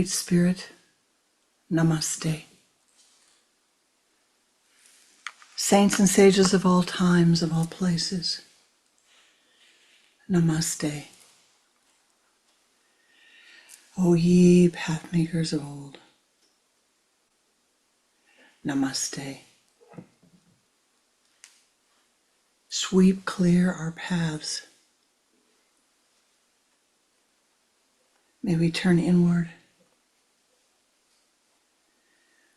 Great Spirit, Namaste. Saints and sages of all times, of all places, Namaste. O ye pathmakers of old, Namaste. Sweep clear our paths. May we turn inward.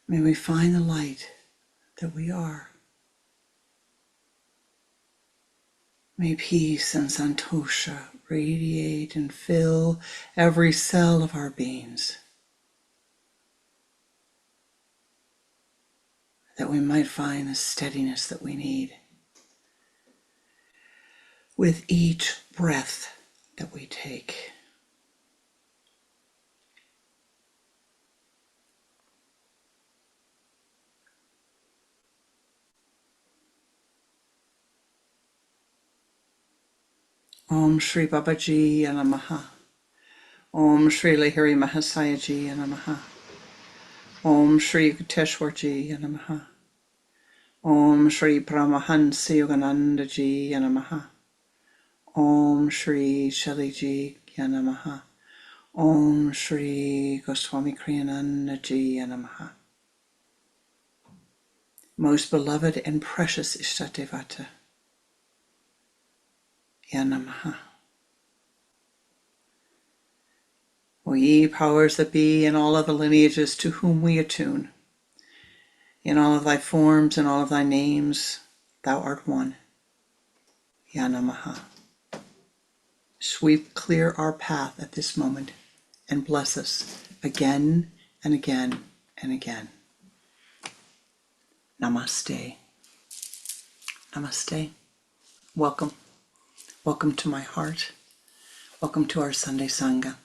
May we find the light that we are. May peace and santosha radiate and fill every cell of our beings, that we might find the steadiness that we need with each breath that we take. Om Shri Babaji Namaha. Om Shri Lahiri Mahasayaji Namaha. Om Shri Kuteshwarji Namaha. Om Shri Paramahansa Yoganandaji Namaha. Om Shri Shaliji Namaha. Om Shri Goswami Kriyanandaji Namaha. Most beloved and precious Ishtatevata, Namaha. O ye powers that be in all of the lineages to whom we attune, in all of thy forms and all of thy names, thou art one. Namaha. Sweep clear our path at this moment and bless us again and again and again. Namaste. Namaste. Welcome. Welcome to my heart. Welcome to our Sunday Sangha.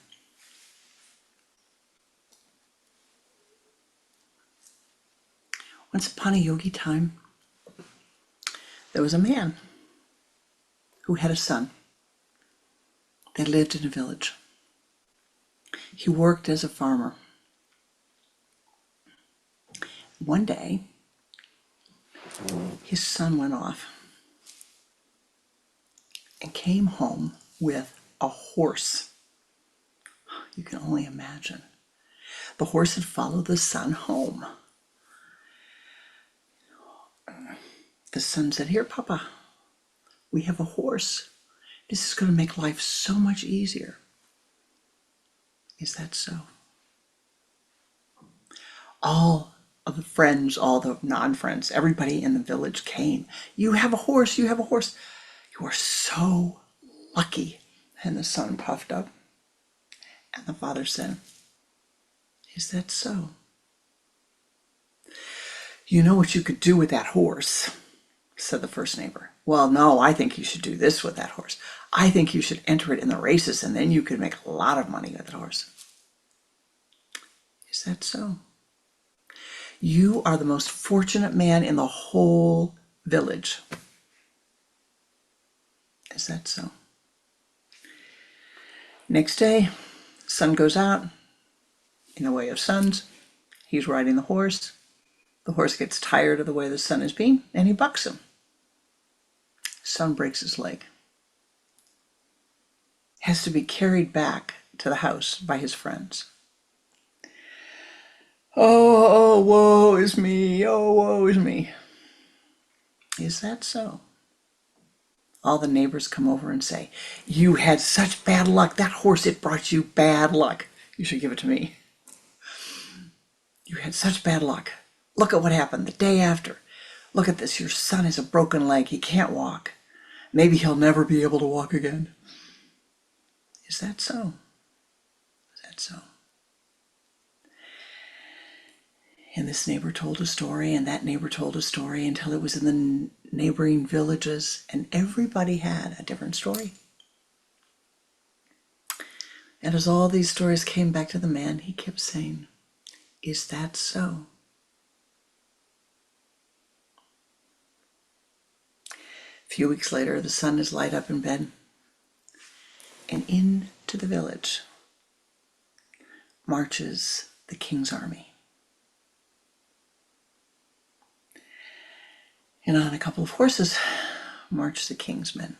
Once upon a yogi time, there was a man who had a son. They lived in a village. He worked as a farmer. One day, his son went off and came home with a horse. You can only imagine. The horse had followed the son home. The son said, "Here, Papa, we have a horse. This is going to make life so much easier." Is that so? All of the friends, all the non-friends, everybody in the village came. "You have a horse, you have a horse. You are so lucky." And the son puffed up. And the father said, "Is that so? You know what you could do with that horse?" said the first neighbor. "Well, no, I think you should do this with that horse. I think you should enter it in the races, and then you could make a lot of money with the horse." Is that so? You are the most fortunate man in the whole village. Is that so? Next day, sun goes out. In the way of suns, he's riding the horse. The horse gets tired of the way the sun is being, and he bucks him. Son breaks his leg. Has to be carried back to the house by his friends. "Oh, woe is me. Oh, woe is me." Is that so? All the neighbors come over and say, "You had such bad luck. That horse, it brought you bad luck. You should give it to me. You had such bad luck. Look at what happened the day after. Look at this. Your son has a broken leg. He can't walk. Maybe he'll never be able to walk again." Is that so? Is that so? And this neighbor told a story, and that neighbor told a story, until it was in the neighboring villages, and everybody had a different story. And as all these stories came back to the man, he kept saying, "Is that so?" A few weeks later, the sun is light up in bed, and into the village marches the king's army. And on a couple of horses march the king's men.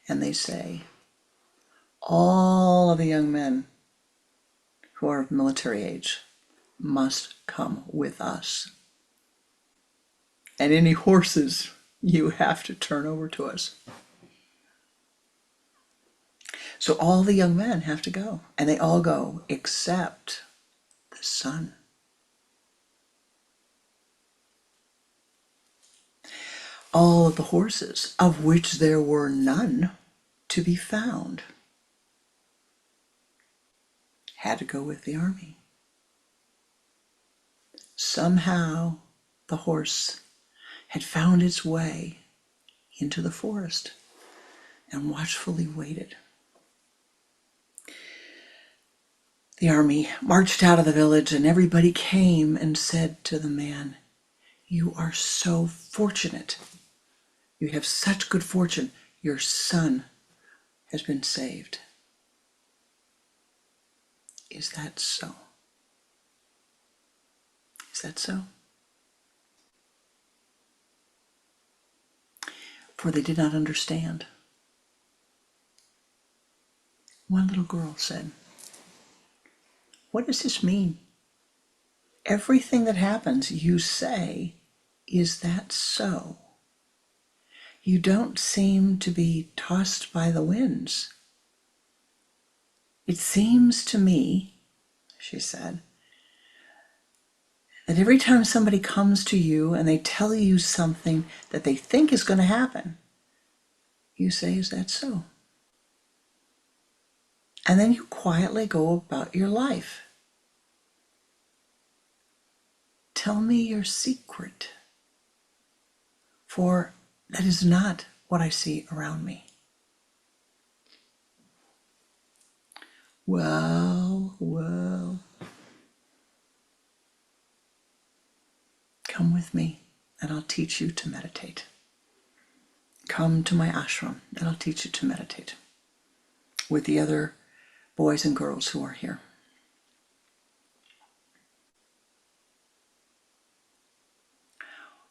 And they say, all of the young men who are of military age must come with us. And any horses you have to turn over to us. So all the young men have to go, and they all go except the son. All of the horses, of which there were none to be found, had to go with the army. Somehow the horse had found its way into the forest and watchfully waited. The army marched out of the village, and everybody came and said to the man, "You are so fortunate. You have such good fortune. Your son has been saved." Is that so? Is that so? For they did not understand. One little girl said, "What does this mean? Everything that happens, you say, is that so? You don't seem to be tossed by the winds. It seems to me," she said, "that every time somebody comes to you and they tell you something that they think is going to happen, you say, 'Is that so?' And then you quietly go about your life. Tell me your secret, for that is not what I see around me." Well, come with me and I'll teach you to meditate. Come to my ashram and I'll teach you to meditate with the other boys and girls who are here.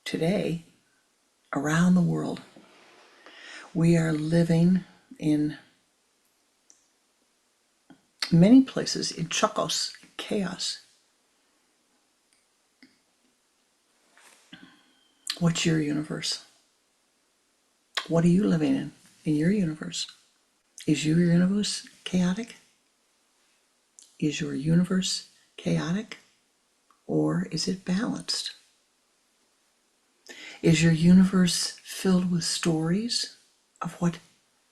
Today, around the world, we are living in many places in chaos. What's your universe? What are you living in your universe? Is your universe chaotic? Is your universe chaotic? Or is it balanced? Is your universe filled with stories of what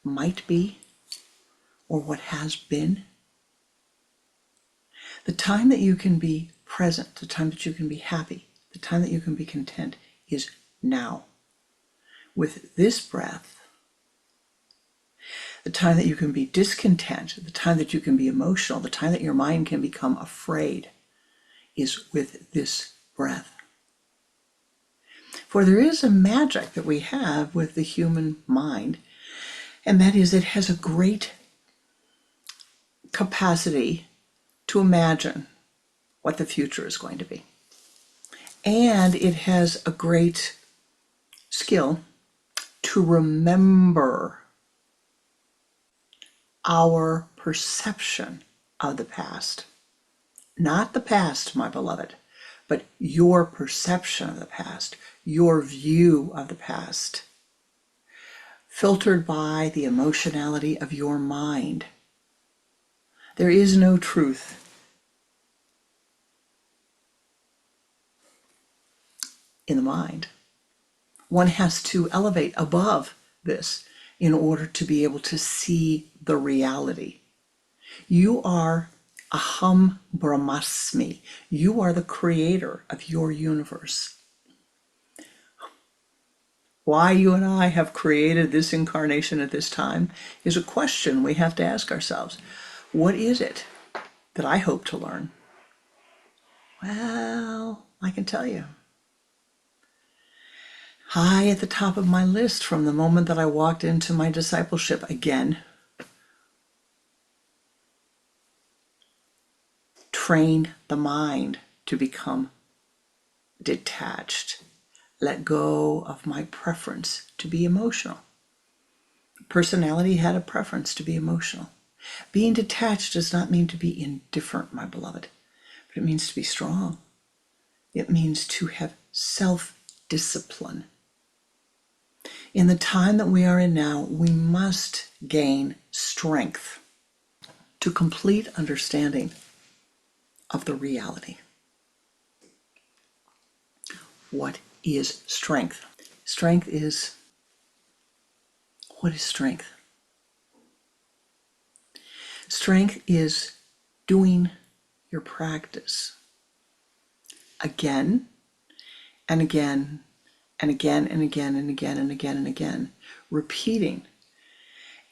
might be or what has been? The time that you can be present, the time that you can be happy, the time that you can be content is now. With this breath, the time that you can be discontent, the time that you can be emotional, the time that your mind can become afraid is with this breath. For there is a magic that we have with the human mind, and that is it has a great capacity to imagine what the future is going to be. And it has a great skill to remember our perception of the past. Not the past, my beloved, but your perception of the past, your view of the past, filtered by the emotionality of your mind. There is no truth in the mind. One has to elevate above this in order to be able to see the reality. You are Aham Brahmasmi. You are the creator of your universe. Why you and I have created this incarnation at this time is a question we have to ask ourselves. What is it that I hope to learn? Well, I can tell you. High at the top of my list from the moment that I walked into my discipleship again train the mind to become detached. Let go of my preference to be emotional. Personality had a preference to be emotional. Being detached does not mean to be indifferent, my beloved, but it means to be strong. It means to have self-discipline. In the time that we are in now, we must gain strength to complete understanding of the reality. What is strength? What is strength? Strength is doing your practice again and again and again and again and again and again and again, repeating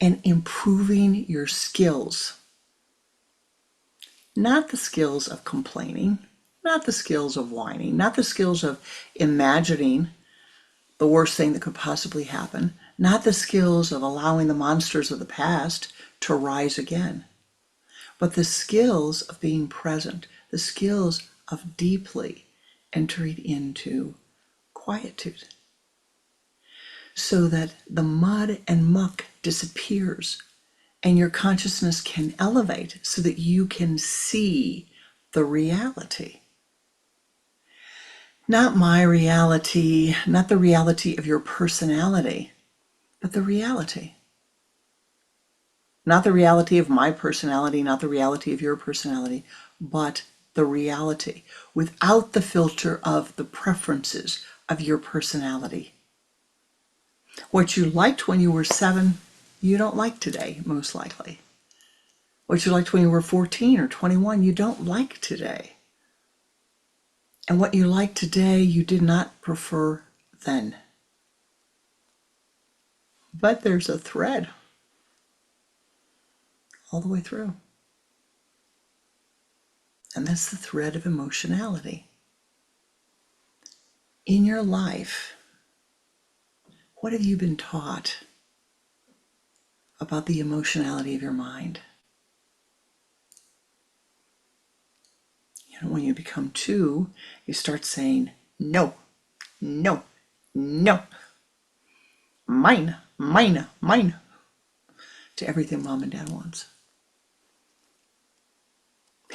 and improving your skills. Not the skills of complaining, not the skills of whining, not the skills of imagining the worst thing that could possibly happen, not the skills of allowing the monsters of the past to rise again, but the skills of being present, the skills of deeply entering into quietude, so that the mud and muck disappears and your consciousness can elevate so that you can see the reality. Not my reality, not the reality of your personality, but the reality. Not the reality of my personality, not the reality of your personality, but the reality without the filter of the preferences of your personality. What you liked when you were 7, you don't like today, most likely. What you liked when you were 14 or 21, you don't like today. And what you like today, you did not prefer then. But there's a thread all the way through. And that's the thread of emotionality. In your life, what have you been taught about the emotionality of your mind? When you become 2, you start saying, no, no, no, mine, mine, mine, to everything mom and dad wants.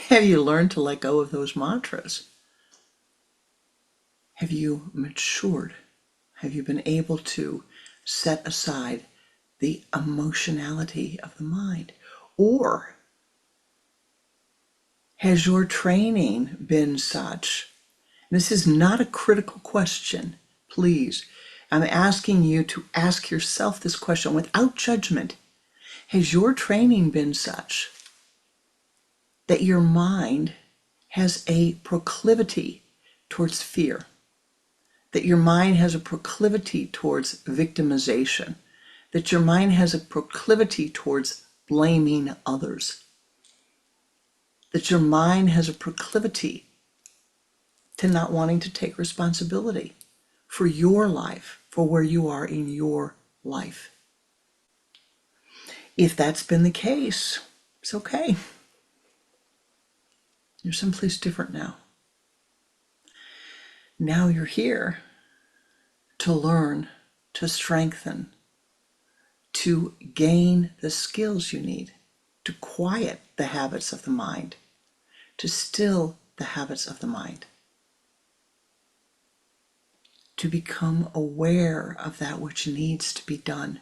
Have you learned to let go of those mantras? Have you matured? Have you been able to set aside the emotionality of the mind? Or has your training been such? This is not a critical question, please. I'm asking you to ask yourself this question without judgment. Has your training been such that your mind has a proclivity towards fear? That your mind has a proclivity towards victimization? That your mind has a proclivity towards blaming others? That your mind has a proclivity to not wanting to take responsibility for your life, for where you are in your life? If that's been the case, it's okay. You're someplace different now. Now you're here to learn, to strengthen, to gain the skills you need, to quiet the habits of the mind, to still the habits of the mind, to become aware of that which needs to be done,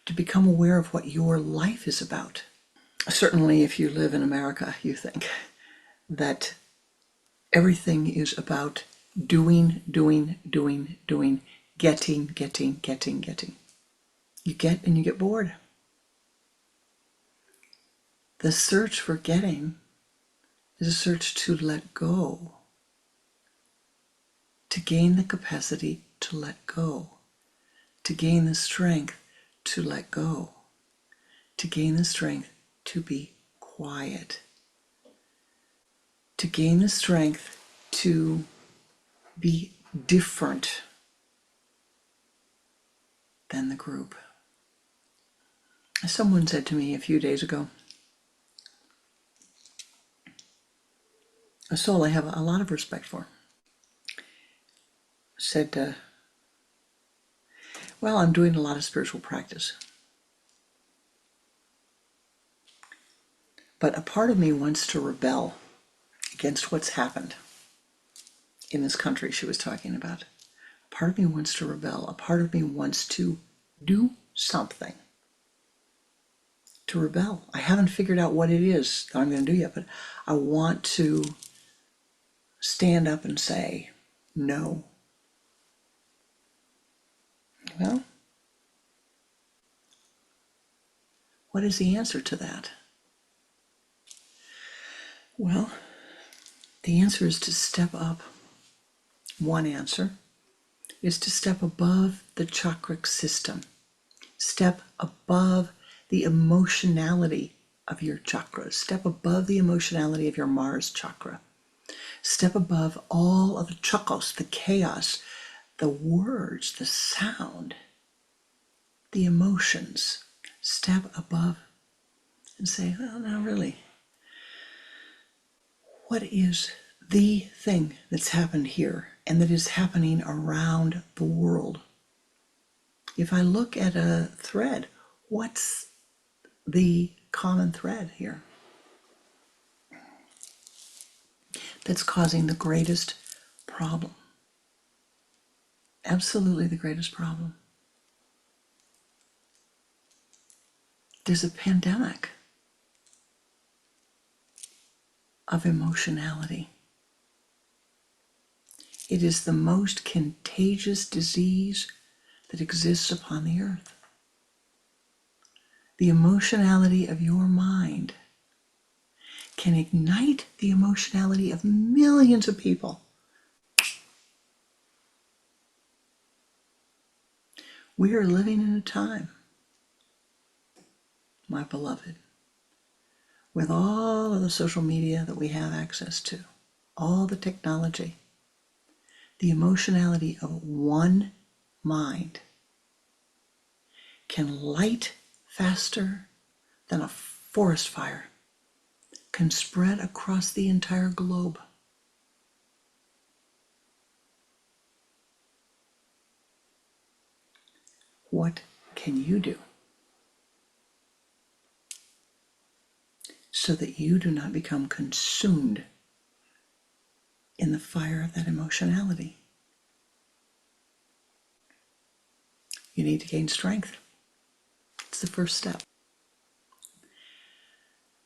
to become aware of what your life is about. Certainly, if you live in America, you think that everything is about doing, getting. You get and you get bored. The search for getting is a search to let go, to gain the capacity to let go, to gain the strength to let go, to gain the strength to be quiet, to gain the strength to be different than the group. Someone said to me a few days ago, a soul I have a lot of respect for, said, well, I'm doing a lot of spiritual practice, but a part of me wants to rebel against what's happened in this country she was talking about. A part of me wants to rebel. A part of me wants to do something to rebel. I haven't figured out what it is that I'm going to do yet, but I want to stand up and say no. Well, what is the answer to that? Well, the answer is to step up. One answer is to step above the chakric system. Step above the emotionality of your chakras. Step above the emotionality of your Mars chakra. Step above all of the chakos, the chaos, the words, the sound, the emotions. Step above and say, well, now really, what is the thing that's happened here and that is happening around the world? If I look at a thread, what's the common thread here that's causing the greatest problem? Absolutely the greatest problem. There's a pandemic of emotionality. It is the most contagious disease that exists upon the earth. The emotionality of your mind can ignite the emotionality of millions of people. We are living in a time, my beloved, with all of the social media that we have access to, all the technology, the emotionality of one mind can light faster than a forest fire, can spread across the entire globe. What can you do so that you do not become consumed in the fire of that emotionality? You need to gain strength. It's the first step.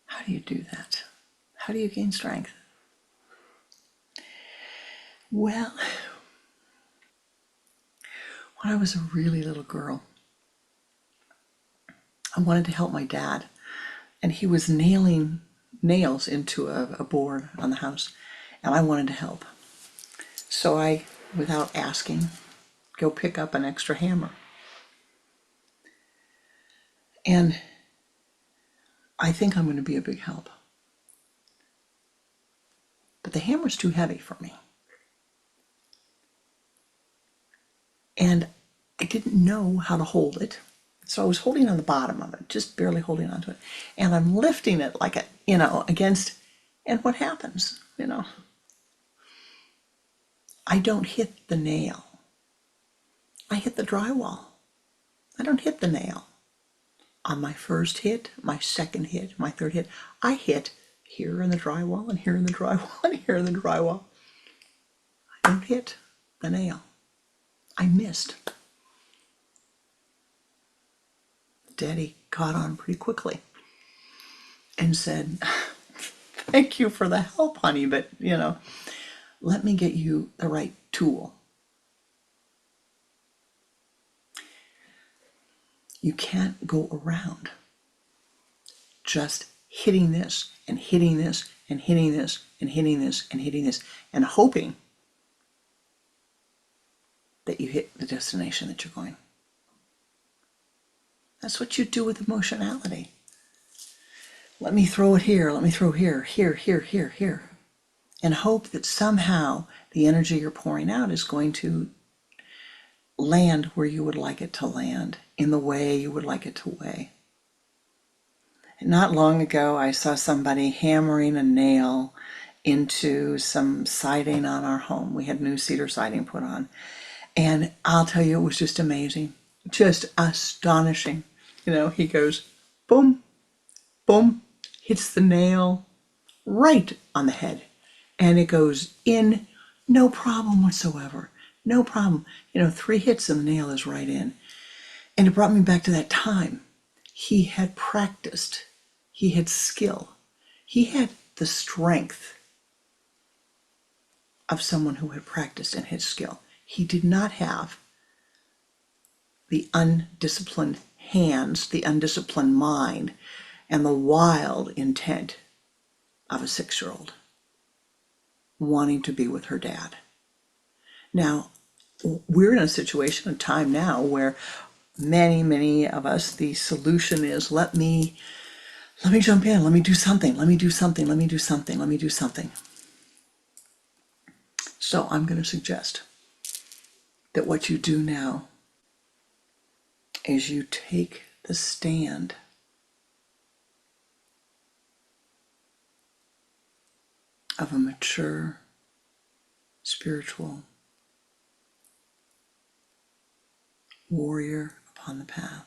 How do you do that? How do you gain strength? Well, when I was a really little girl, I wanted to help my dad, and he was nailing nails into a board on the house, and I wanted to help. So I, without asking, go pick up an extra hammer. And I think I'm going to be a big help. But the hammer's too heavy for me. And I didn't know how to hold it. So I was holding on the bottom of it, just barely holding onto it. And I'm lifting it like against, and what happens, I don't hit the nail. I hit the drywall. I don't hit the nail. On my first hit, my second hit, my third hit, I hit here in the drywall and here in the drywall and here in the drywall. I don't hit the nail. I missed. Daddy caught on pretty quickly and said, thank you for the help, honey, but, let me get you the right tool. You can't go around just hitting this and hitting this and hitting this and hitting this and hitting this and hoping that you hit the destination that you're going. That's what you do with emotionality. Let me throw it here, let me throw here, here, and hope that somehow the energy you're pouring out is going to land where you would like it to land, in the way you would like it to weigh. Not long ago, I saw somebody hammering a nail into some siding on our home. We had new cedar siding put on. And I'll tell you, it was just amazing, just astonishing. He goes, boom, boom, hits the nail right on the head. And it goes in, no problem whatsoever. No problem. 3 hits and the nail is right in. And it brought me back to that time. He had practiced. He had skill. He had the strength of someone who had practiced and had skill. He did not have the undisciplined hands, the undisciplined mind, and the wild intent of a 6-year-old wanting to be with her dad. Now, we're in a situation, a time now where many of us, the solution is let me jump in, let me do something. So I'm going to suggest that what you do now is you take the stand of a mature, spiritual warrior upon the path.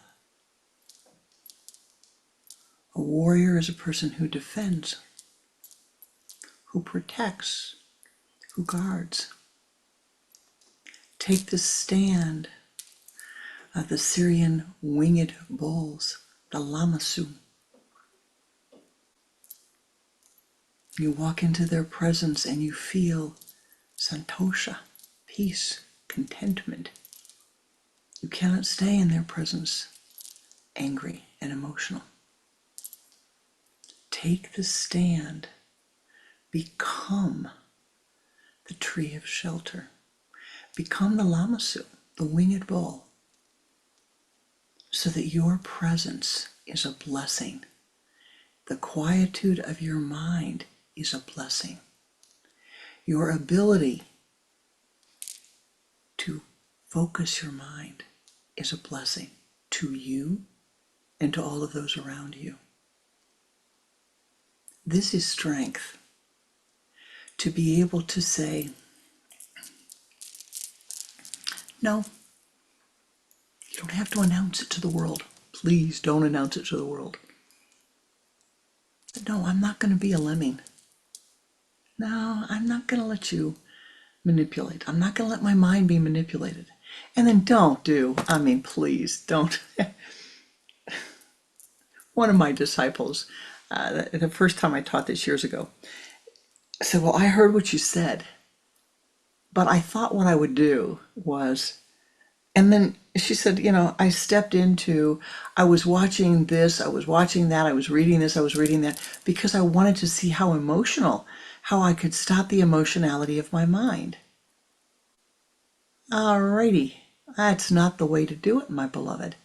A warrior is a person who defends, who protects, who guards. Take the stand of the Syrian winged bulls, the Lamassu. You walk into their presence and you feel santosha, peace, contentment. You cannot stay in their presence angry and emotional. Take the stand. Become the tree of shelter. Become the Lamassu, the winged bull, so that your presence is a blessing. The quietude of your mind is a blessing. Your ability to focus your mind is a blessing to you and to all of those around you. This is strength. To be able to say, no, you don't have to announce it to the world. Please don't announce it to the world. But no, I'm not going to be a lemming. No, I'm not going to let you manipulate. I'm not going to let my mind be manipulated. And then please don't. One of my disciples, the first time I taught this years ago, said, well, I heard what you said, but I thought what I would do was, and then she said, I stepped into, I was watching this, I was watching that, I was reading this, I was reading that, because I wanted to see how I could stop the emotionality of my mind. Alrighty, that's not the way to do it, my beloved.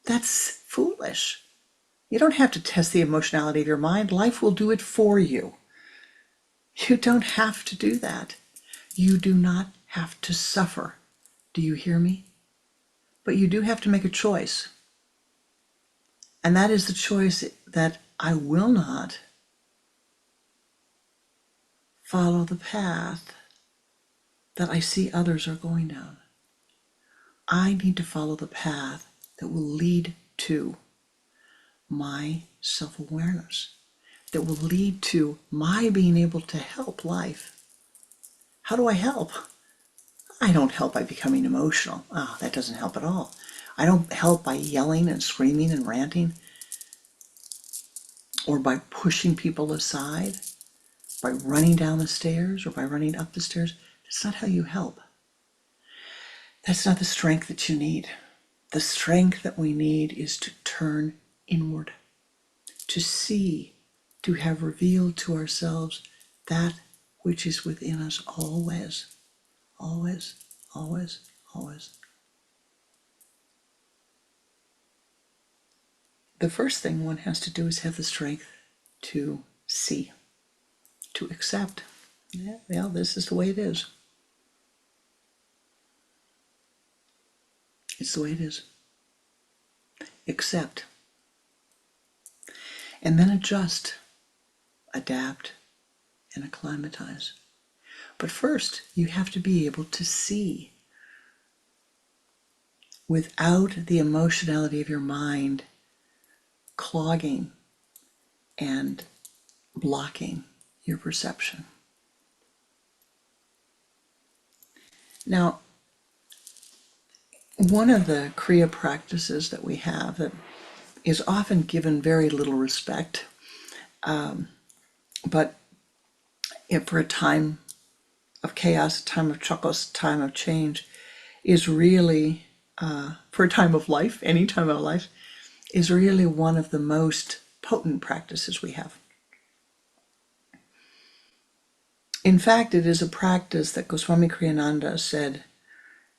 That's foolish. You don't have to test the emotionality of your mind. Life will do it for you. You don't have to do that. You do not have to suffer. Do you hear me? But you do have to make a choice. And that is the choice that I will not follow the path that I see others are going down. I need to follow the path that will lead to my self-awareness, that will lead to my being able to help life. How do I help? I don't help by becoming emotional. That doesn't help at all. I don't help by yelling and screaming and ranting, or by pushing people aside, by running down the stairs or by running up the stairs. That's not how you help. That's not the strength that you need. The strength that we need is to turn inward, to see, to have revealed to ourselves that which is within us always, always, always, always. The first thing one has to do is have the strength to see, to accept. Yeah, this is the way it is. It's the way it is. Accept. And then adjust, adapt, and acclimatize. But first, you have to be able to see without the emotionality of your mind clogging and blocking your perception. Now, one of the Kriya practices that we have that is often given very little respect, but for a time of chaos, a time of chakos, time of change, is really, for a time of life, any time of life, is really one of the most potent practices we have. In fact, it is a practice that Swami Pranananda said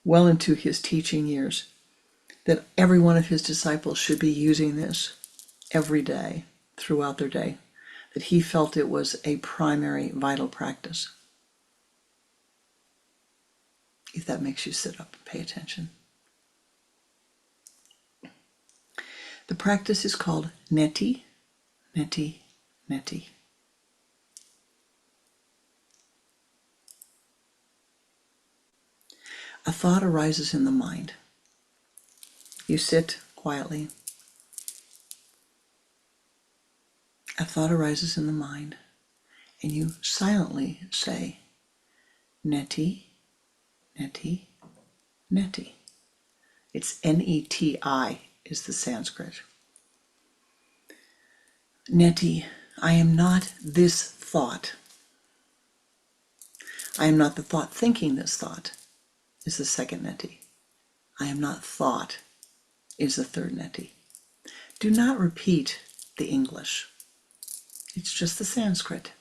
well into his teaching years, that every one of his disciples should be using this every day, throughout their day, that he felt it was a primary vital practice. If that makes you sit up and pay attention. The practice is called neti, neti, neti. A thought arises in the mind. You sit quietly. A thought arises in the mind, and you silently say, neti, neti, neti. It's N-E-T-I is the Sanskrit. Neti, I am not this thought. I am not the thought thinking this thought, is the second neti. I am not thought is the third neti. Do not repeat the English. It's just the Sanskrit.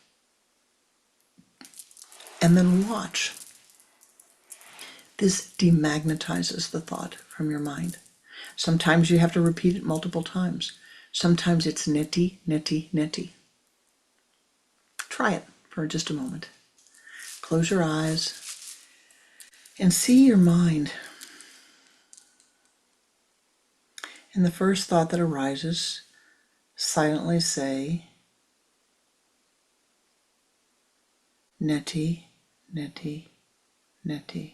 And then watch. This demagnetizes the thought from your mind. Sometimes you have to repeat it multiple times. Sometimes it's neti, neti, neti. Try it for just a moment. Close your eyes and see your mind. And the first thought that arises, silently say, neti, neti, neti.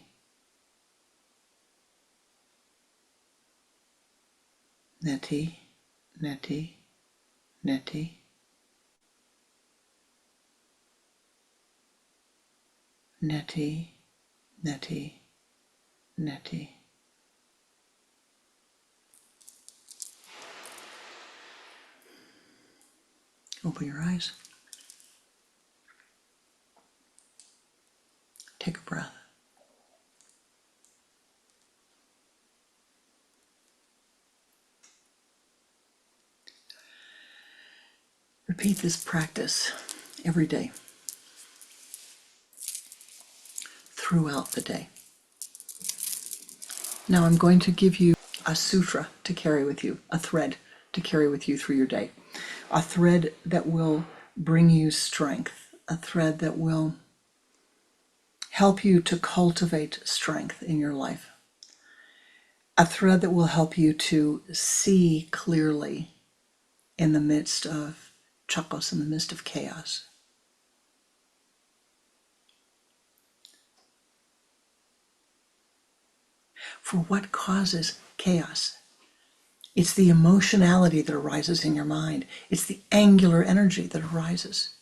Neti, neti, neti. Neti, neti, neti. Open your eyes. Take a breath. Repeat this practice every day, throughout the day. Now I'm going to give you a sutra to carry with you, a thread to carry with you through your day, a thread that will bring you strength, a thread that will help you to cultivate strength in your life, a thread that will help you to see clearly in the midst of chakos, in the midst of chaos. For what causes chaos? It's the emotionality that arises in your mind. It's the angular energy that arises.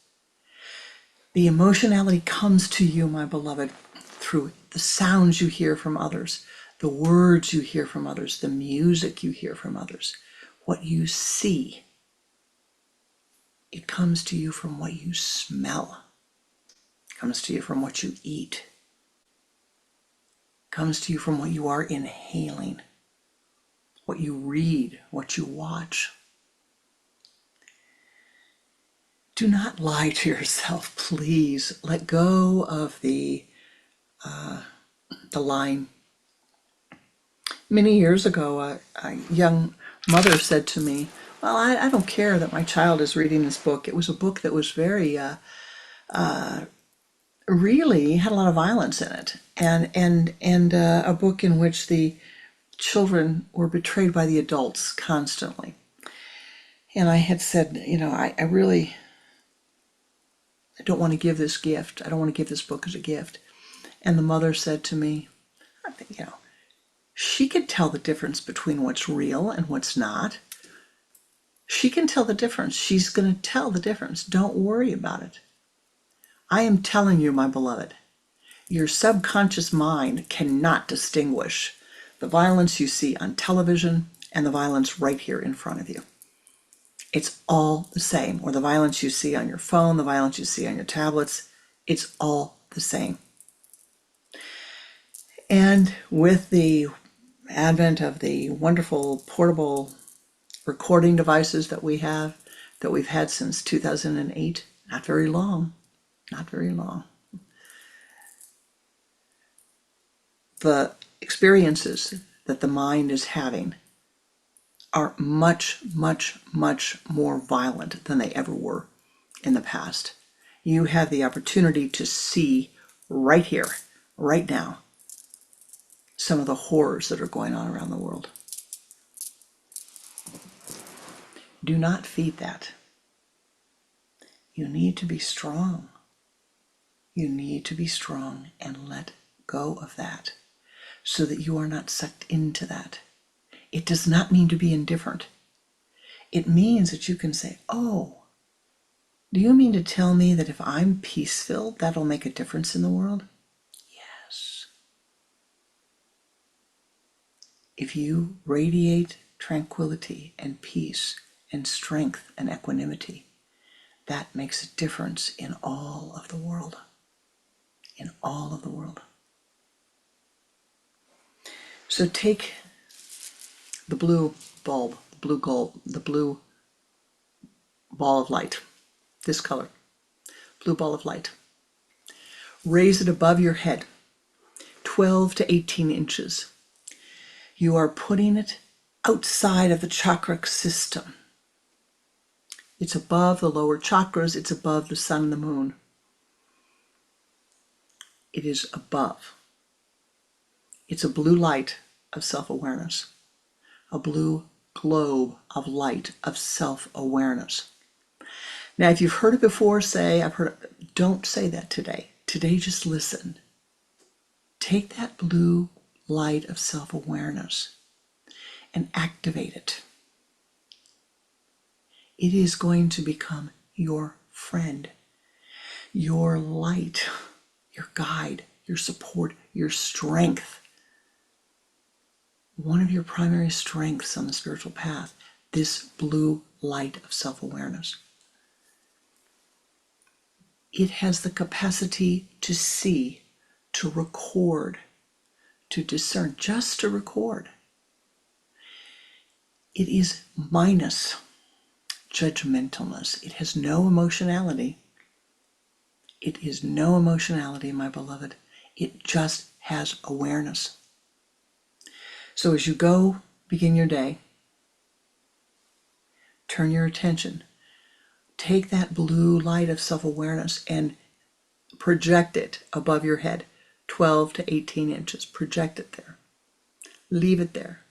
The emotionality comes to you, my beloved, through the sounds you hear from others, the words you hear from others, the music you hear from others, what you see. It comes to you from what you smell. It comes to you from what you eat. It comes to you from what you are inhaling, what you read, what you watch. Do not lie to yourself, please. Let go of the lying. Many years ago, a young mother said to me, well, I don't care that my child is reading this book. It was a book that was very, really had a lot of violence in it. And a book in which the children were betrayed by the adults constantly. And I had said, I really I don't want to give this gift. I don't want to give this book as a gift. And the mother said to me, you know, she could tell the difference between what's real and what's not. She can tell the difference. She's going to tell the difference. Don't worry about it. I am telling you, my beloved, your subconscious mind cannot distinguish the violence you see on television and the violence right here in front of you. It's all the same. Or the violence you see on your phone, the violence you see on your tablets, it's all the same. And with the advent of the wonderful portable recording devices that we've had since 2008, not very long, the experiences that the mind is having are much, much, much more violent than they ever were in the past. You have the opportunity to see right here, right now, some of the horrors that are going on around the world. Do not feed that. You need to be strong. You need to be strong and let go of that so that you are not sucked into that. It does not mean to be indifferent. It means that you can say, oh, do you mean to tell me that if I'm peace-filled, that'll make a difference in the world? Yes. If you radiate tranquility and peace and strength and equanimity, that makes a difference in all of the world. In all of the world. So take the blue bulb, the blue ball of light, this color, blue ball of light. Raise it above your head, 12 to 18 inches. You are putting it outside of the chakra system. It's above the lower chakras. It's above the sun and the moon. It is above. It's a blue light of self-awareness, a blue globe of light of self-awareness. Now, if you've heard it before, don't say that today. Today, just listen. Take that blue light of self-awareness and activate it. It is going to become your friend, your light, your guide, your support, your strength. One of your primary strengths on the spiritual path, this blue light of self-awareness. It has the capacity to see, to record, to discern, just to record. It is minus judgmentalness. It has no emotionality. It is no emotionality, my beloved. It just has awareness. So as you go begin your day, turn your attention. Take that blue light of self-awareness and project it above your head, 12 to 18 inches. Project it there. Leave it there.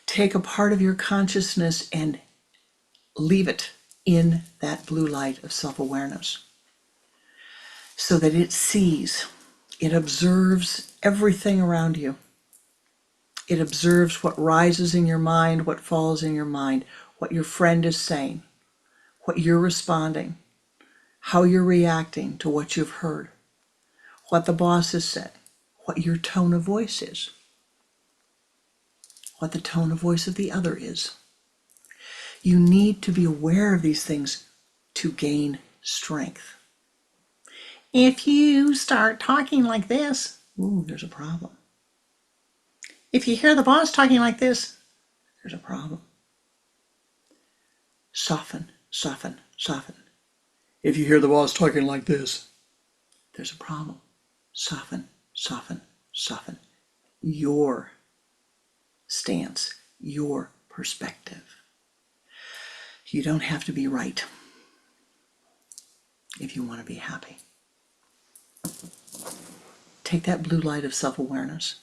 Take a part of your consciousness and leave it in that blue light of self-awareness so that it sees, it observes everything around you. It observes what rises in your mind, what falls in your mind, what your friend is saying, what you're responding, how you're reacting to what you've heard, what the boss has said, what your tone of voice is, what the tone of voice of the other is. You need to be aware of these things to gain strength. If you start talking like this, there's a problem. If you hear the boss talking like this, there's a problem. Soften, soften, soften. If you hear the boss talking like this, there's a problem. Soften, soften, soften. Your stance, your perspective. You don't have to be right if you want to be happy. Take that blue light of self-awareness.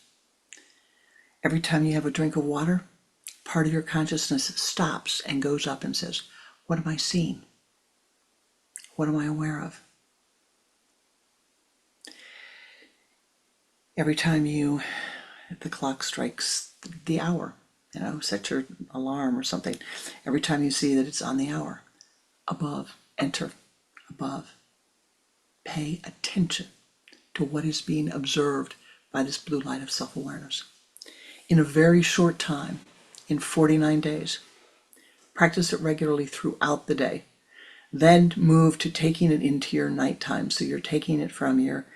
Every time you have a drink of water, part of your consciousness stops and goes up and says, what am I seeing? What am I aware of? Every time the clock strikes the hour, set your alarm or something. Every time you see that it's on the hour, above, enter, above. Pay attention to what is being observed by this blue light of self-awareness. In a very short time, in 49 days, practice it regularly throughout the day. Then move to taking it into your nighttime. So you're taking it from your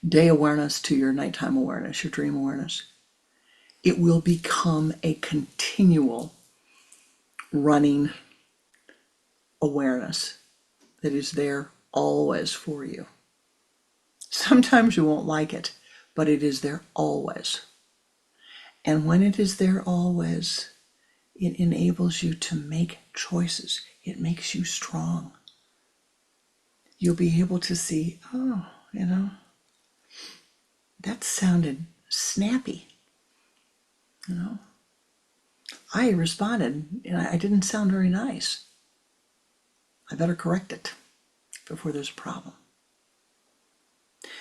day awareness to your nighttime awareness, your dream awareness. It will become a continual running awareness that is there always for you. Sometimes you won't like it, but it is there always. And when it is there always, it enables you to make choices. It makes you strong. You'll be able to see, that sounded snappy. I responded, and I didn't sound very nice. I better correct it before there's a problem.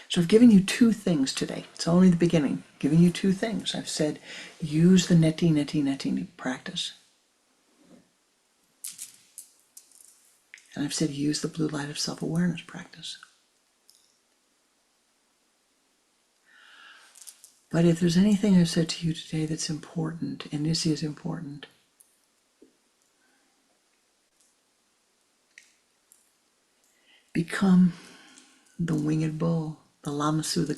So I've given you two things today. It's only the beginning. Giving you two things. I've said, use the neti practice. And I've said, use the blue light of self-awareness practice. But if there's anything I've said to you today that's important, and this is important, become the winged bull, the Lamasu, the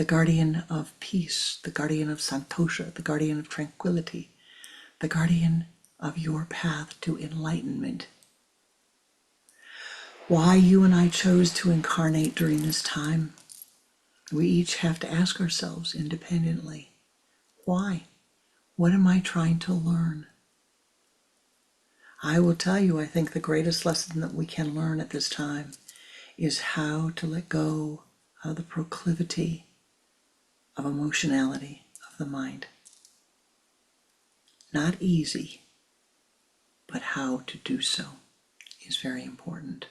guardian of peace, the guardian of santosha, the guardian of tranquility, the guardian of your path to enlightenment. Why you and I chose to incarnate during this time, we each have to ask ourselves independently, why? What am I trying to learn? I will tell you, I think the greatest lesson that we can learn at this time is how to let go of the proclivity of emotionality of the mind. Not easy, but how to do so is very important.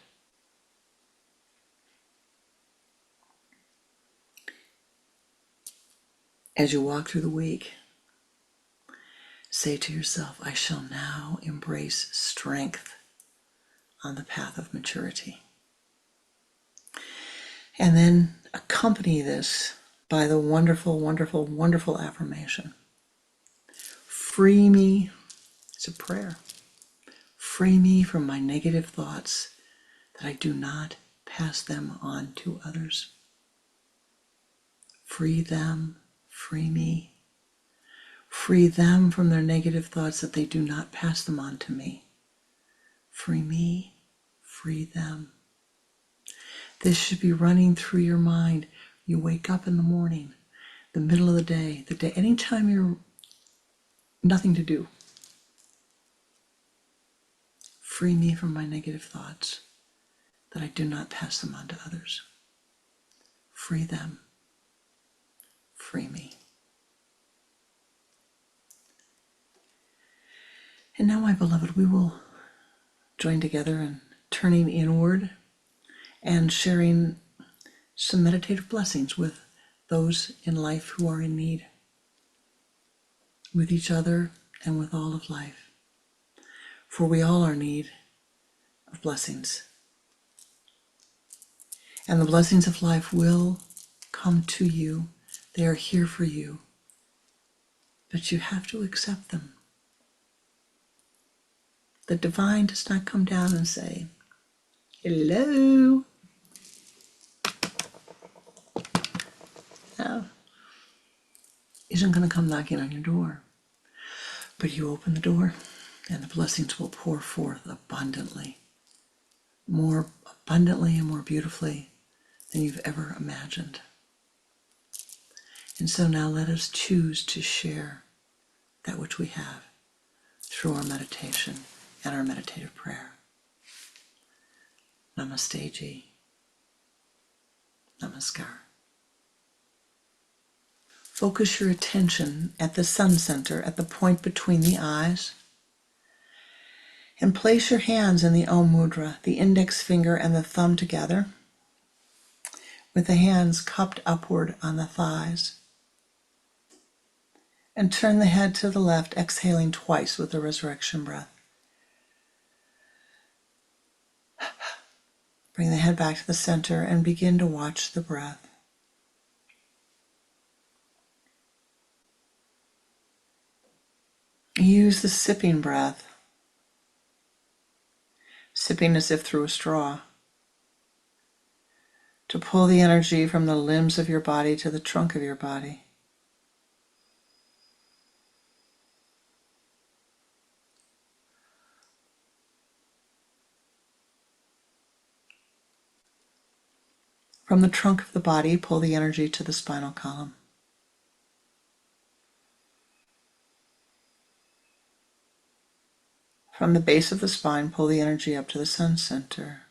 As you walk through the week, say to yourself, I shall now embrace strength on the path of maturity. And then accompany this by the wonderful, wonderful, wonderful affirmation. Free me, it's a prayer. Free me from my negative thoughts that I do not pass them on to others. Free them, free me. Free them from their negative thoughts that they do not pass them on to me. Free me, free them. This should be running through your mind. You wake up in the morning, the middle of the day, anytime you're nothing to do. Free me from my negative thoughts that I do not pass them on to others. Free them, free me. And now, my beloved, we will join together in turning inward and sharing some meditative blessings with those in life who are in need, with each other and with all of life. For we all are in need of blessings. And the blessings of life will come to you. They are here for you. But you have to accept them. The divine does not come down and say, hello. No. Isn't going to come knocking on your door. But you open the door and the blessings will pour forth abundantly. More abundantly and more beautifully than you've ever imagined. And so now let us choose to share that which we have through our meditation and our meditative prayer. Namaste ji. Namaskar. Focus your attention at the sun center, at the point between the eyes. And place your hands in the Om Mudra, the index finger and the thumb together, with the hands cupped upward on the thighs. And turn the head to the left, exhaling twice with the resurrection breath. Bring the head back to the center and begin to watch the breath. Use the sipping breath, sipping as if through a straw, to pull the energy from the limbs of your body to the trunk of your body. From the trunk of the body, pull the energy to the spinal column. From the base of the spine, pull the energy up to the sun center.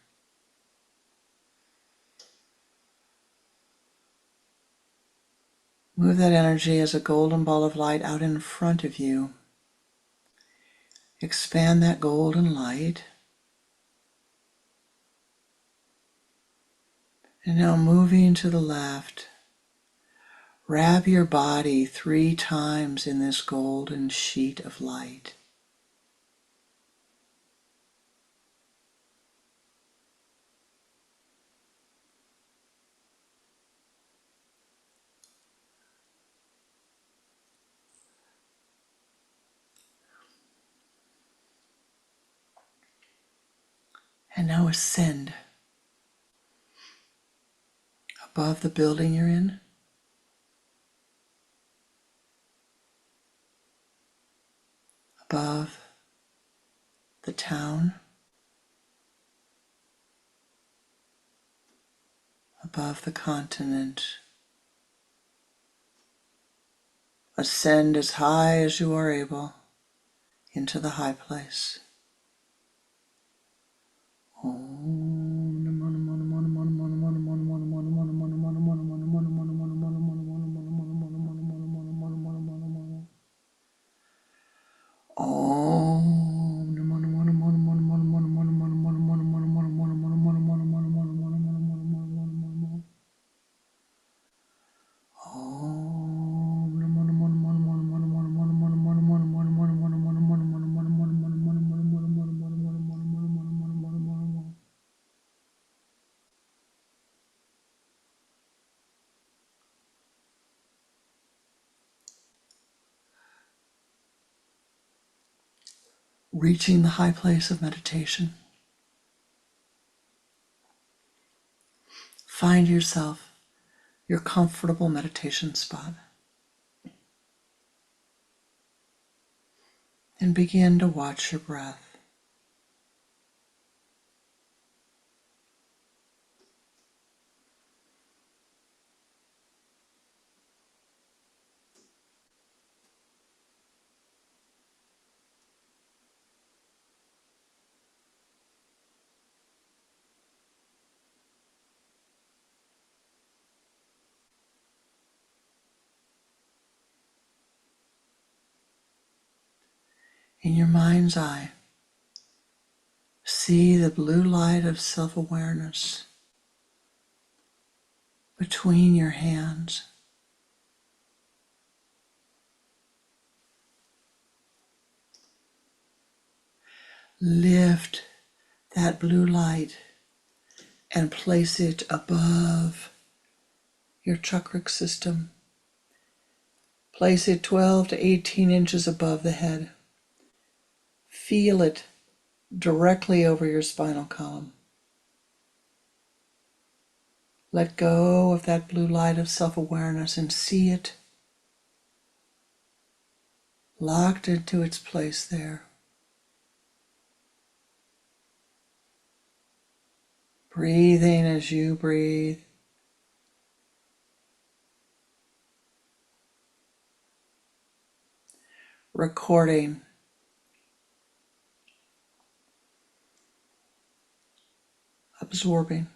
Move that energy as a golden ball of light out in front of you. Expand that golden light. And now moving to the left, wrap your body 3 times in this golden sheet of light. And now ascend above the building you're in, above the town, above the continent. Ascend as high as you are able into the high place. Reaching the high place of meditation. Find yourself your comfortable meditation spot and begin to watch your breath. In your mind's eye, see the blue light of self-awareness between your hands. Lift that blue light and place it above your chakra system. Place it 12 to 18 inches above the head. Feel it directly over your spinal column. Let go of that blue light of self-awareness and see it locked into its place there. Breathing as you breathe. Recording. Absorbing.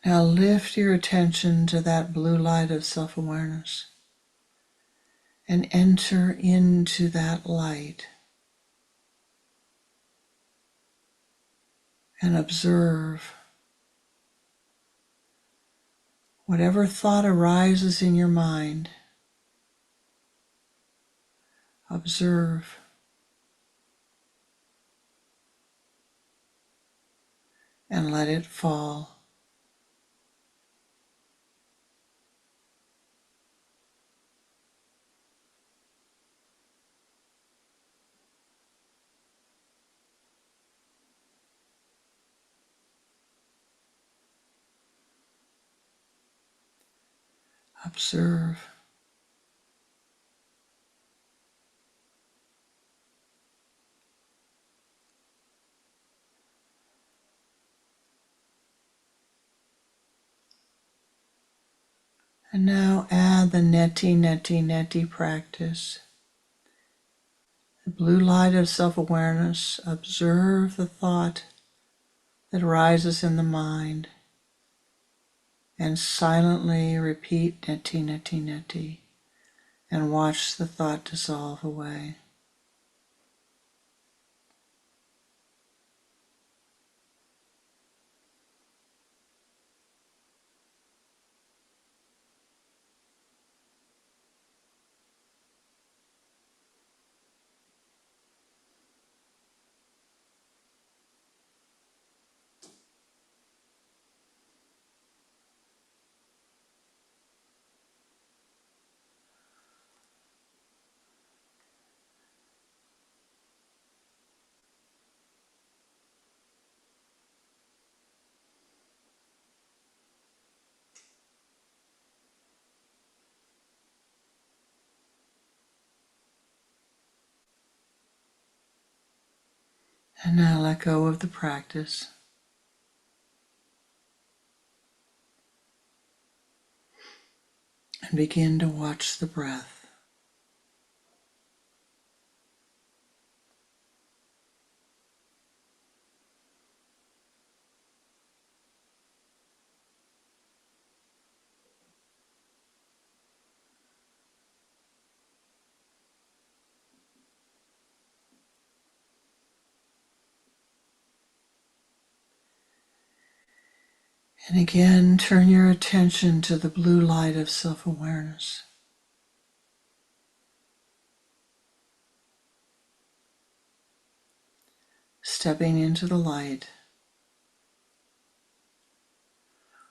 Now lift your attention to that blue light of self-awareness and enter into that light and observe whatever thought arises in your mind. Observe and let it fall. Observe. And now add the neti, neti, neti practice. The blue light of self-awareness. Observe the thought that arises in the mind and silently repeat neti, neti, neti and watch the thought dissolve away. And now let go of the practice. And begin to watch the breath. And again, turn your attention to the blue light of self-awareness. Stepping into the light,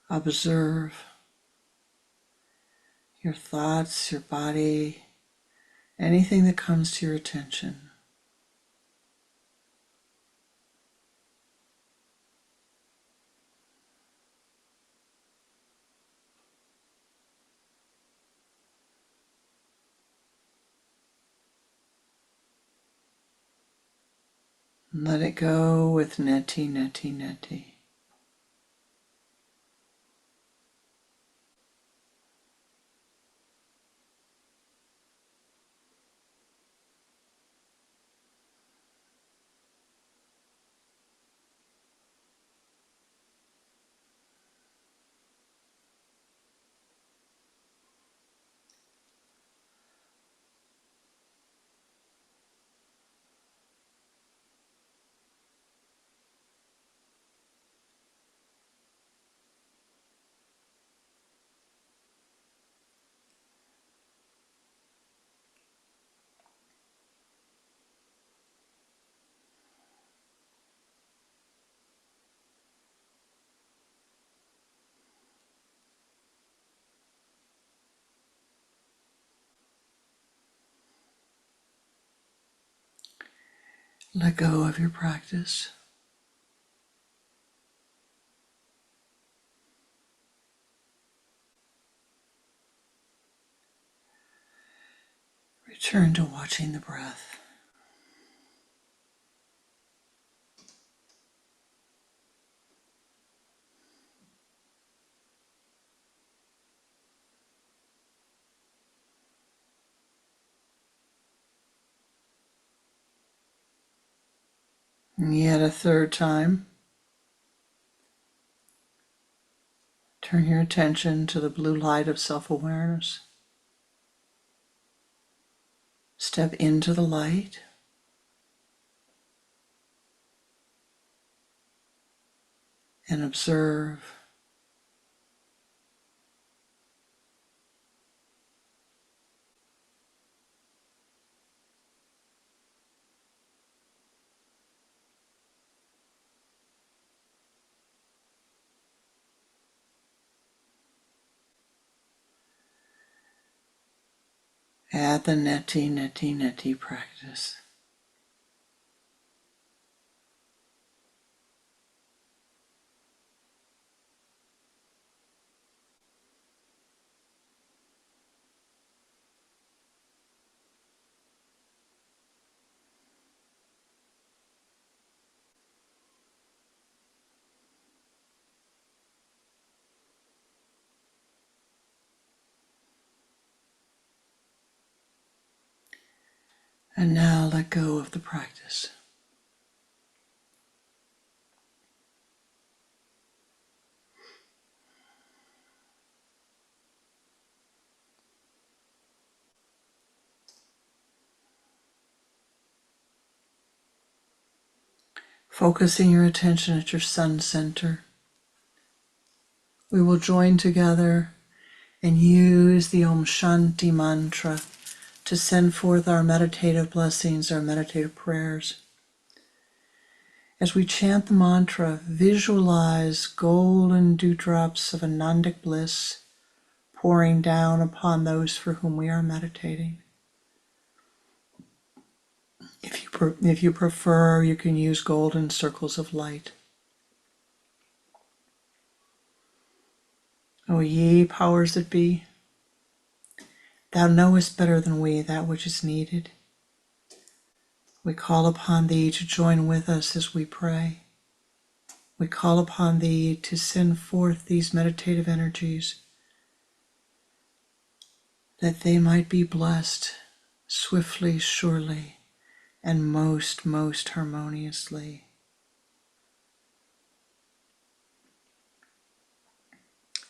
observe your thoughts, your body, anything that comes to your attention. Let it go with neti, neti, neti. Let go of your practice. Return to watching the breath. And yet a third time, turn your attention to the blue light of self-awareness. Step into the light. And observe. Add the neti, neti, neti practice. And now let go of the practice. Focusing your attention at your sun center, we will join together and use the Om Shanti mantra to send forth our meditative blessings, our meditative prayers. As we chant the mantra, visualize golden dewdrops of Anandic bliss pouring down upon those for whom we are meditating. If you prefer, you can use golden circles of light. O ye powers that be, thou knowest better than we that which is needed. We call upon thee to join with us as we pray. We call upon thee to send forth these meditative energies, that they might be blessed swiftly, surely, and most, most harmoniously.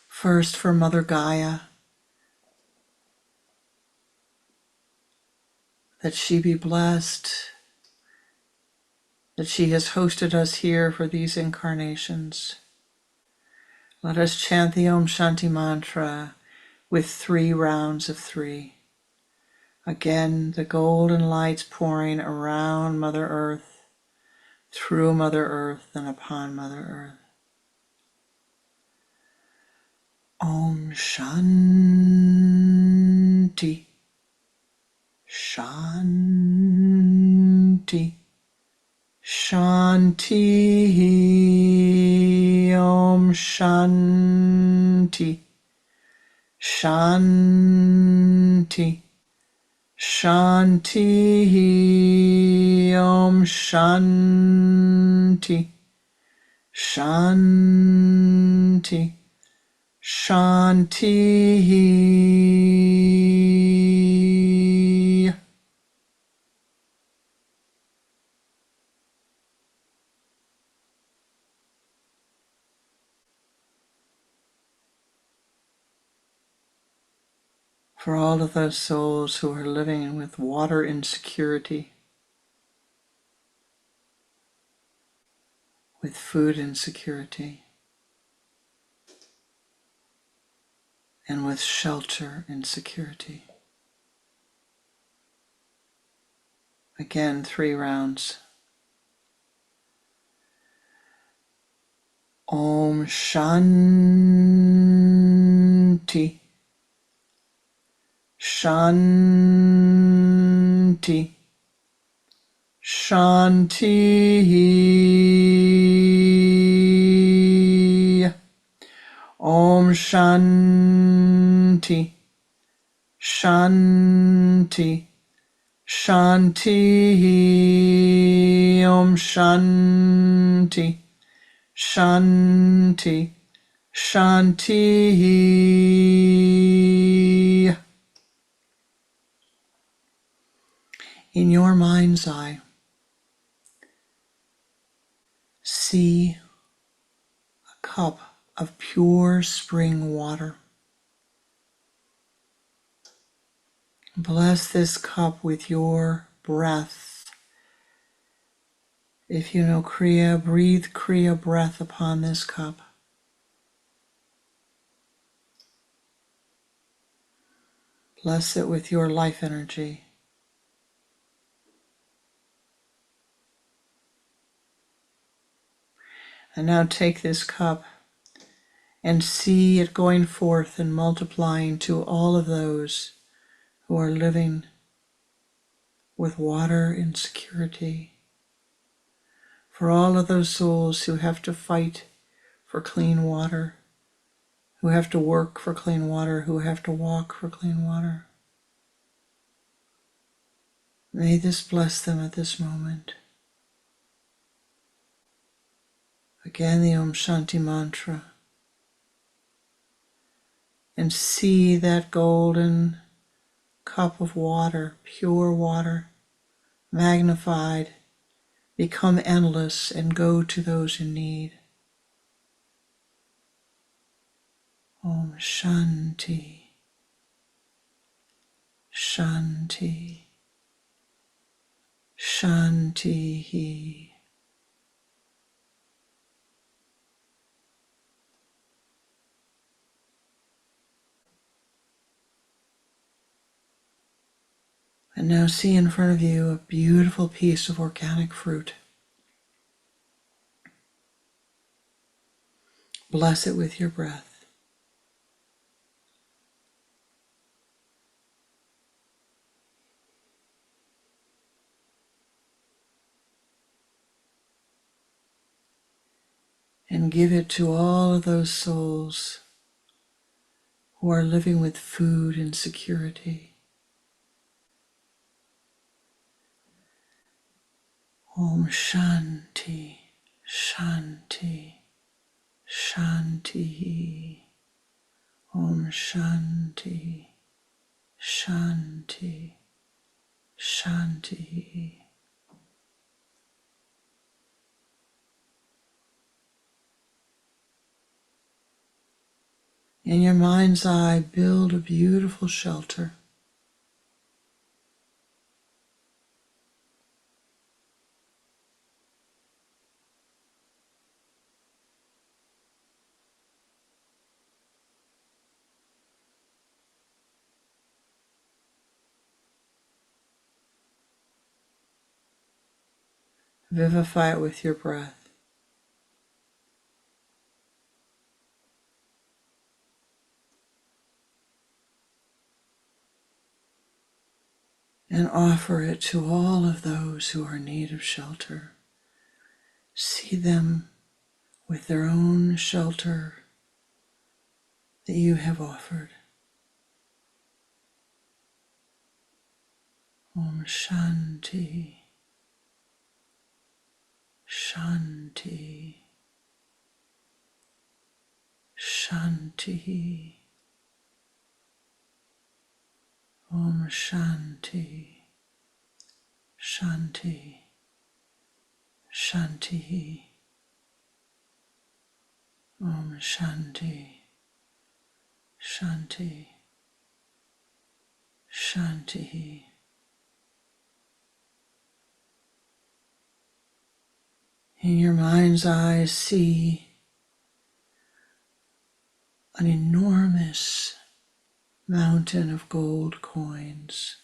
First for Mother Gaia, that she be blessed, that she has hosted us here for these incarnations. Let us chant the Om Shanti mantra with 3 rounds of 3. Again, the golden lights pouring around Mother Earth, through Mother Earth, and upon Mother Earth. Om Shanti, Shanti, Shanti. Om Shanti, Shanti, Shanti. Om Shanti, Shanti, Shanti. For all of those souls who are living with water insecurity, with food insecurity, and with shelter insecurity. Again, 3 rounds. Om Shanti, Shanti, Shanti. Om Shanti, Shanti, Shanti. Om Shanti, Shanti, Shanti. In your mind's eye, see a cup of pure spring water. Bless this cup with your breath. If you know Kriya, breathe Kriya breath upon this cup. Bless it with your life energy. And now take this cup and see it going forth and multiplying to all of those who are living with water insecurity. For all of those souls who have to fight for clean water, who have to work for clean water, who have to walk for clean water. May this bless them at this moment. Again, the Om Shanti mantra. And see that golden cup of water, pure water, magnified, become endless and go to those in need. Om Shanti, Shanti, Shanti. And now see in front of you a beautiful piece of organic fruit. Bless it with your breath. And give it to all of those souls who are living with food insecurity. Om Shanti, Shanti, Shanti. Om Shanti, Shanti, Shanti. In your mind's eye, build a beautiful shelter. Vivify it with your breath. And offer it to all of those who are in need of shelter. See them with their own shelter that you have offered. Om Shanti, Shanti, Shanti. Om Shanti, Shanti, Shanti. Om Shanti, Shanti, Shanti. In your mind's eye, see an enormous mountain of gold coins.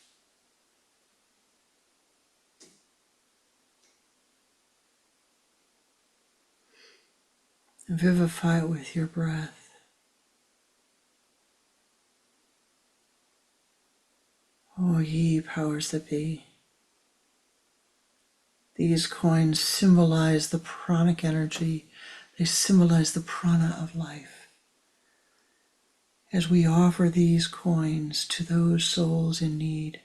Vivify it with your breath. O ye powers that be. These coins symbolize the pranic energy. They symbolize the prana of life. As we offer these coins to those souls in need,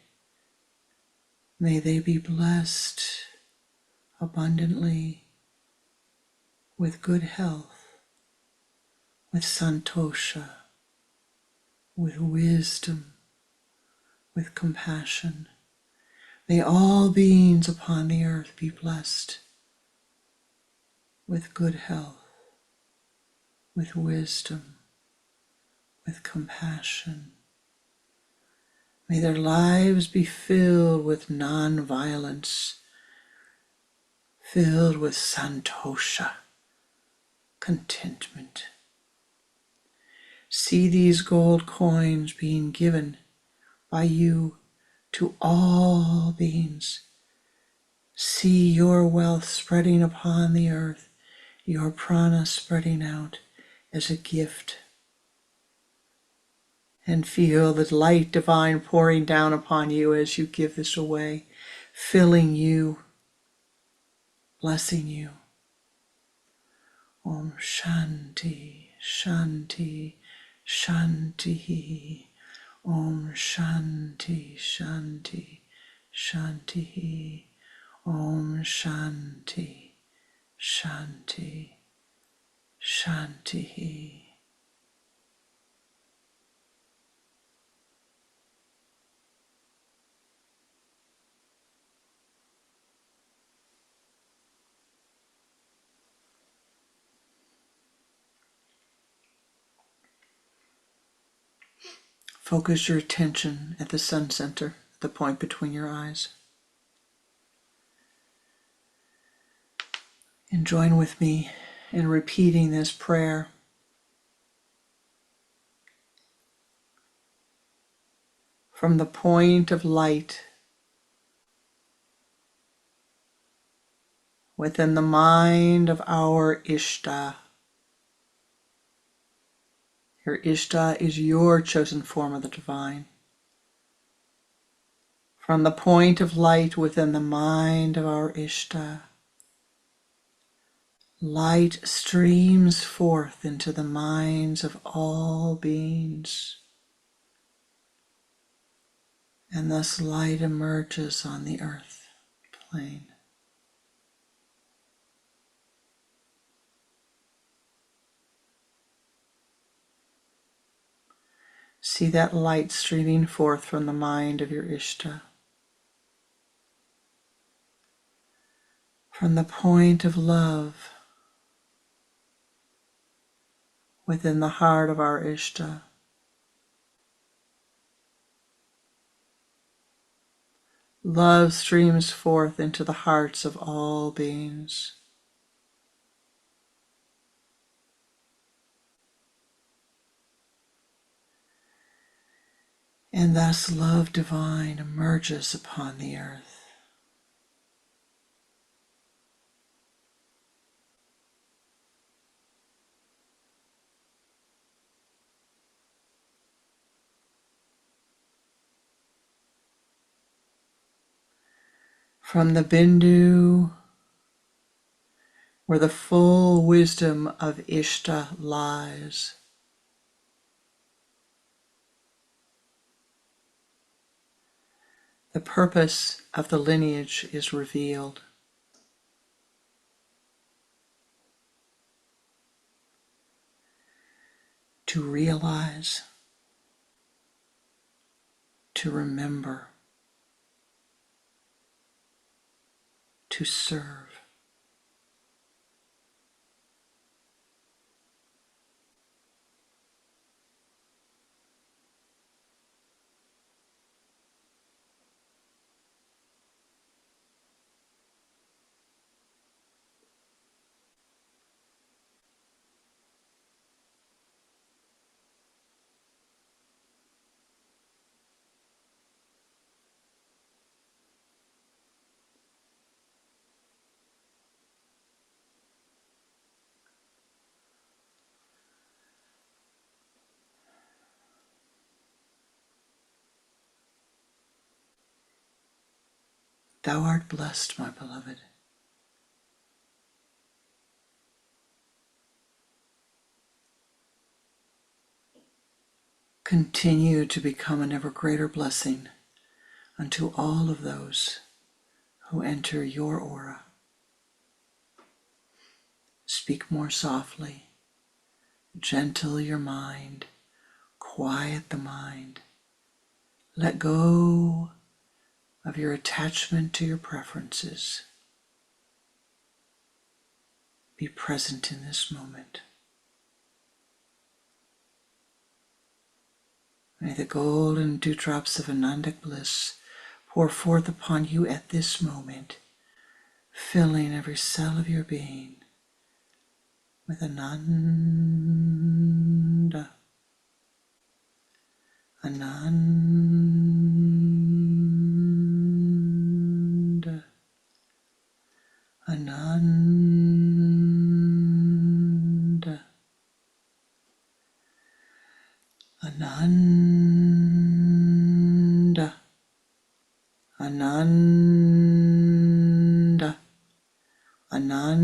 may they be blessed abundantly with good health, with santosha, with wisdom, with compassion. May all beings upon the earth be blessed with good health, with wisdom, with compassion. May their lives be filled with non-violence, filled with santosha, contentment. See these gold coins being given by you to all beings. See your wealth spreading upon the earth, your prana spreading out as a gift. And feel the light divine pouring down upon you as you give this away, filling you, blessing you. Om Shanti, Shanti, Shanti. Om Shanti, Shanti, Shanti. Om Shanti, Shanti, Shanti. Focus your attention at the sun center, the point between your eyes. And join with me in repeating this prayer. From the point of light within the mind of our Ishta. Your Ishta is your chosen form of the divine. From the point of light within the mind of our Ishta, light streams forth into the minds of all beings, and thus light emerges on the earth plane. See that light streaming forth from the mind of your Ishta. From the point of love within the heart of our Ishta, love streams forth into the hearts of all beings. And thus love divine emerges upon the earth. From the Bindu, where the full wisdom of Ishta lies, the purpose of the lineage is revealed. To realize, to remember, to serve. Thou art blessed, my beloved. Continue to become an ever greater blessing unto all of those who enter your aura. Speak more softly, gentle your mind, quiet the mind. Let go of your attachment to your preferences. Be present in this moment. May the golden dewdrops of Anandic bliss pour forth upon you at this moment, filling every cell of your being with Ananda, Ananda, Ananda, Ananda, Ananda, Ananda,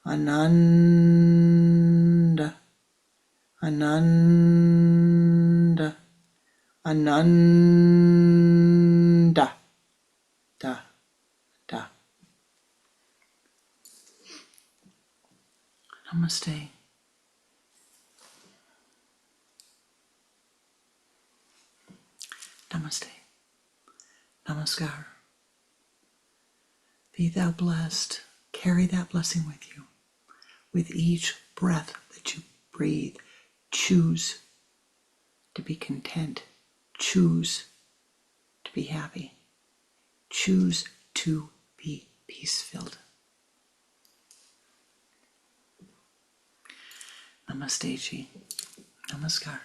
Ananda, Ananda, Ananda, da, da. Namaste. Namaste. Namaskar. Be thou blessed. Carry that blessing with you. With each breath that you breathe, choose to be content. Choose to be happy. Choose to be peace-filled. Namaste, Ji. Namaskar.